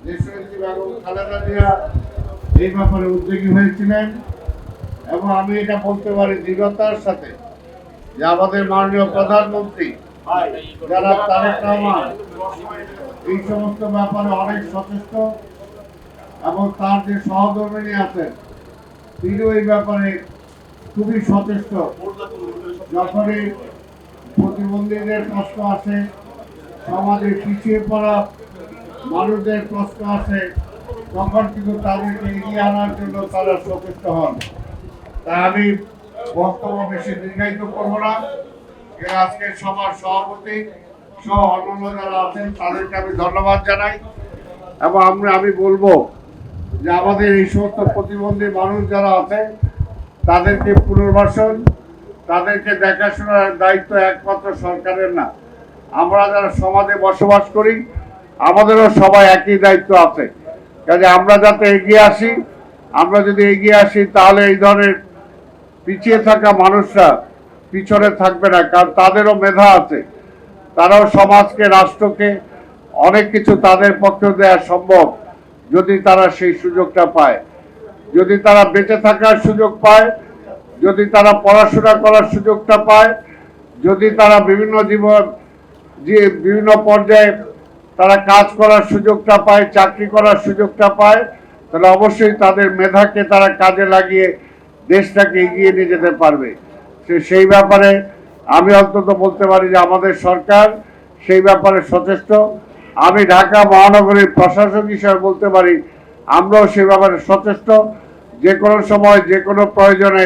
দেশনেত্রী বেগম খালেদা জিয়া এই ব্যাপারে উদ্যোগী হয়েছিলেন এবং আমি এটা বলতে পারি দৃঢ়তার সাথে যে আমাদের মাননীয় প্রধানমন্ত্রী জনাব তারেক রহমান এই সমস্ত ব্যাপারে অনেক সচেষ্ট এবং তার যে সহধর্মিণী আছেন তিনিও এই ব্যাপারে খুবই সচেষ্ট। যখনই প্রতিবন্ধীদের প্রশ্ন আসে, সমাজে পিছিয়ে পড়া মানুষদের প্রশ্ন আসে, তখন কিন্তু তাদেরকে এগিয়ে আনার জন্য তারা সচেষ্ট হন। তাই আমি বক্তব্য বেশি দীর্ঘায়িত করব না। আজকের সভার সভাপতি সহ অন্যান্য যারা আছেন তাদেরকে আমি ধন্যবাদ জানাই এবং আমি বলবো যে আমাদের এই সমস্ত প্রতিবন্ধী মানুষ যারা আছে তাদেরকে পুনর্বাসন, তাদেরকে দেখাশোনার দায়িত্ব একমাত্র সরকারের না, আমরা যারা সমাজে বসবাস করি আমাদেরও সবাই একই দায়িত্ব আছে। কাজে আমরা যাতে এগিয়ে আসি, আমরা যদি এগিয়ে আসি তাহলে এই ধরনের পিছিয়ে থাকা মানুষরা পিছনে থাকবে না, কারণ তাদেরও মেধা আছে, তারাও সমাজকে রাষ্ট্রকে অনেক কিছু তাদের পক্ষে দেওয়া সম্ভব যদি তারা সেই সুযোগটা পায়, যদি তারা বেঁচে থাকার সুযোগ পায়, যদি তারা পড়াশোনা করার সুযোগটা পায়, যদি তারা বিভিন্ন পর্যায়ে তারা কাজ করার সুযোগটা পায়, চাকরি করার সুযোগটা পায়, তাহলে অবশ্যই তাদের মেধাকে তারা কাজে লাগিয়ে দেশটাকে এগিয়ে নিয়ে যেতে পারবে। সেই ব্যাপারে আমি অন্তত বলতে পারি যে আমাদের সরকার সেই ব্যাপারে সচেষ্ট। আমি ঢাকা মহানগরীর প্রশাসক হিসেবে বলতে পারি আমরাও সেই ব্যাপারে সচেষ্ট। যে কোনো সময় যে কোনো প্রয়োজনে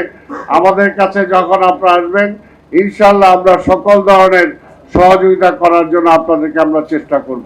আমাদের কাছে যখন আপনারা আসবেন ইনশাল্লাহ আমরা সকল ধরনের সহযোগিতা করার জন্য আপনাদেরকে আমরা চেষ্টা করব।